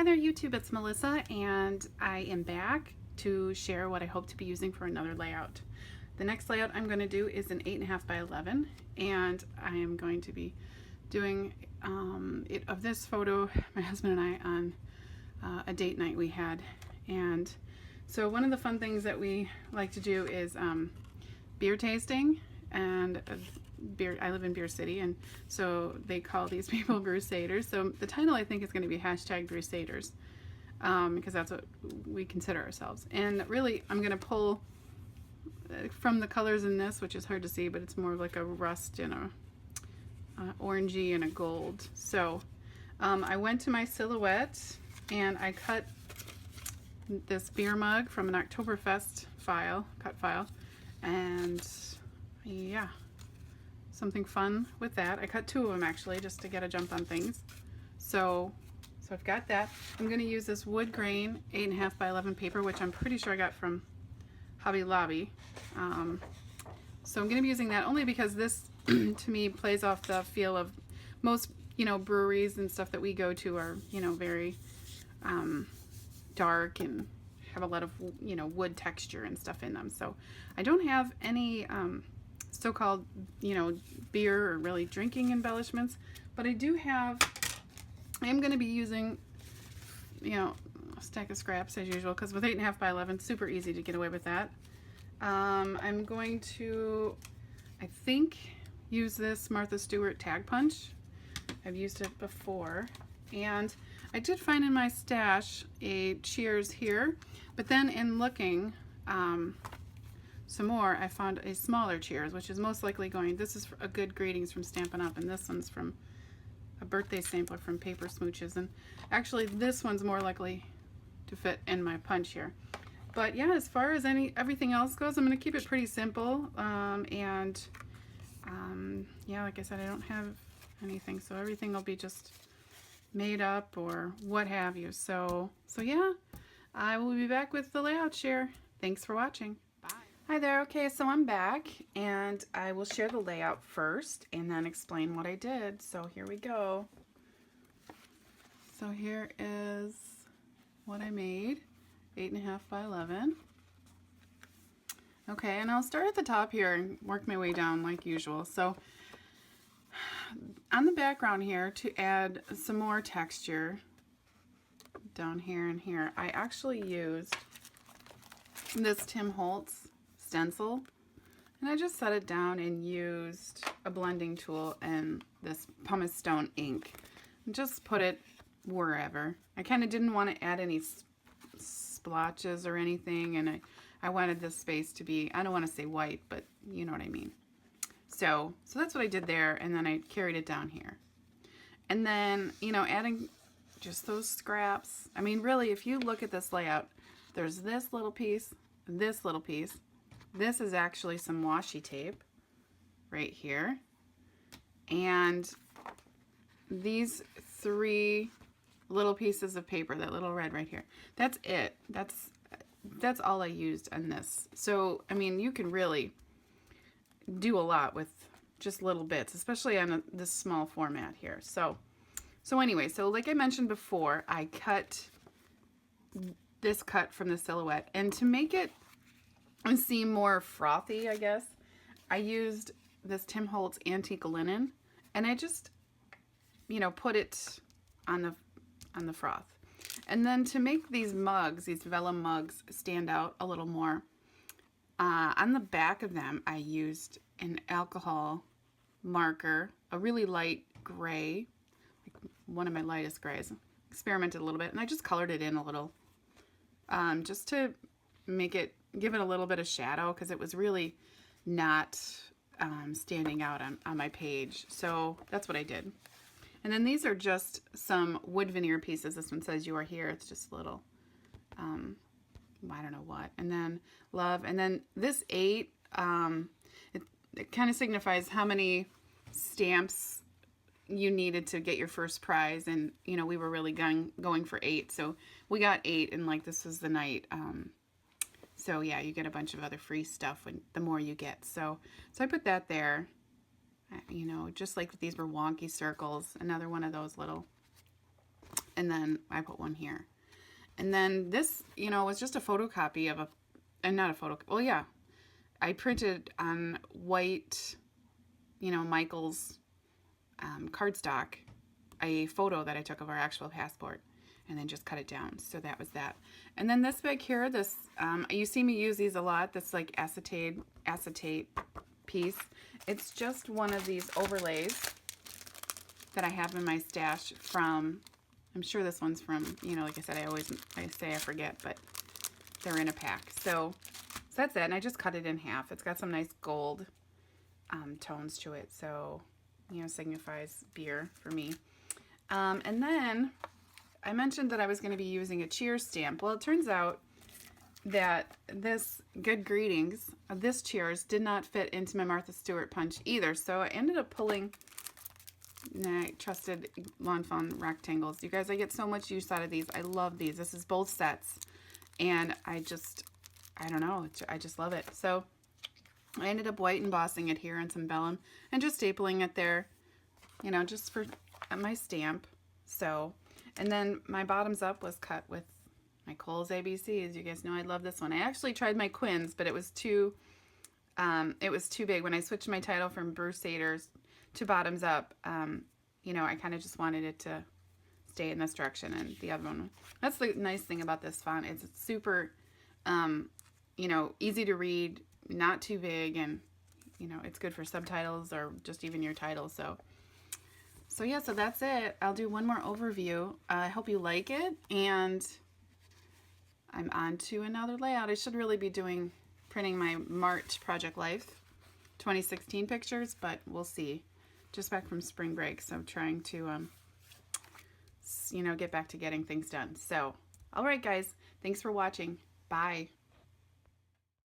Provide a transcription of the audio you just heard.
Hi there YouTube, it's Melissa and I am back to share what I hope to be using for another layout. The next layout I'm going to do is an 8.5 by 11 and I am going to be doing it of this photo, my husband and I, on a date night we had. And so one of the fun things that we like to do is beer tasting, and I live in Beer City, and so they call these people Brusaders. So the title I think is going to be #Brusaders, because that's what we consider ourselves. And really, I'm going to pull from the colors in this, which is hard to see, but it's more like a rust and a orangey and a gold. So I went to my silhouette and I cut this beer mug from an Oktoberfest cut file, and yeah, something fun with that. I cut two of them actually just to get a jump on things. So I've got that. I'm going to use this wood grain 8.5 by 11 paper, which I'm pretty sure I got from Hobby Lobby. So I'm going to be using that only because this to me plays off the feel of most, breweries and stuff that we go to are, very dark and have a lot of, wood texture and stuff in them. So I don't have any so-called, beer or really drinking embellishments, but I am going to be using, a stack of scraps as usual, because with 8.5 by 11, super easy to get away with that. I'm going to, I think, use this Martha Stewart Tag Punch. I've used it before, and I did find in my stash a Cheers here, but then in looking some more, I found a smaller Cheers, which is most likely this is a Good Greetings from Stampin' Up, and this one's from a birthday sampler from Paper Smooches, and actually this one's more likely to fit in my punch here. But yeah, as far as everything else goes, I'm going to keep it pretty simple, yeah, like I said, I don't have anything, so everything will be just made up or what have you. So yeah, I will be back with the layout share. Thanks for watching. Bye. Hi there. Okay, so I'm back and I will share the layout first and then explain what I did. So here we go. So here is what I made, 8.5 by 11. Okay, and I'll start at the top here and work my way down like usual. So on the background here, to add some more texture down here and here, I actually used this Tim Holtz stencil, and I just set it down and used a blending tool and this pumice stone ink and just put it wherever. I kind of didn't want to add any splotches or anything, and I wanted this space to be, I don't want to say white, but you know what I mean. So that's what I did there, and then I carried it down here. And then, adding just those scraps. I mean, really, if you look at this layout, there's this little piece, this little piece. This is actually some washi tape right here. And these three little pieces of paper, that little red right here, that's it. That's all I used on this. So, I mean, you can really do a lot with just little bits, especially on this small format here. So anyway, so like I mentioned before, I cut this cut from the silhouette, and to make it seem more frothy, I guess, I used this Tim Holtz antique linen, and I just, put it on the froth. And then to make these mugs, these vellum mugs, stand out a little more, on the back of them, I used an alcohol marker, a really light gray, like one of my lightest grays. Experimented a little bit, and I just colored it in a little, just to give it a little bit of shadow, because it was really not standing out on my page. So that's what I did. And then these are just some wood veneer pieces. This one says "You Are Here." It's just a little, I don't know what. And then love. And then this 8, it kind of signifies how many stamps you needed to get your first prize. And, we were really going for 8. So we got 8, and like this was the night. So yeah, you get a bunch of other free stuff the more you get. So I put that there. Just like these were wonky circles, another one of those little And then I put one here. And then this, you know, was just a photocopy of and not a photo, well, yeah. I printed on white, you know, Michael's cardstock, a photo that I took of our actual passport, and then just cut it down. So that was that. And then this bag here, this, you see me use these a lot, this like acetate piece. It's just one of these overlays that I have in my stash from, I'm sure this one's from, you know, like I said, I say I forget, but they're in a pack. So that's it, and I just cut it in half. It's got some nice gold tones to it, so, you know, signifies beer for me. And then I mentioned that I was going to be using a Cheers stamp. Well, it turns out that this Good Greetings, this Cheers, did not fit into my Martha Stewart punch either, so I ended up pulling Trusted Lawn Fawn rectangles. You guys, I get so much use out of these. I love these. This is both sets, and I don't know, I just love it. So I ended up white embossing it here on some vellum and just stapling it there, you know, just for my stamp. So, and then my bottoms up was cut with my Kohl's ABCs. You guys know I love this one. I actually tried my Quins, but it was too big. When I switched my title from Brusaders to bottoms up, you know, I kind of just wanted it to stay in this direction, and the other one. That's the nice thing about this font. It's super, you know, easy to read, not too big, and, you know, it's good for subtitles or just even your title. So yeah, so that's it. I'll do one more overview. I hope you like it, and I'm on to another layout. I should really be printing my March Project Life 2016 pictures, but we'll see. Just back from spring break, so I'm trying to, you know, get back to getting things done. So, all right, guys, thanks for watching. Bye.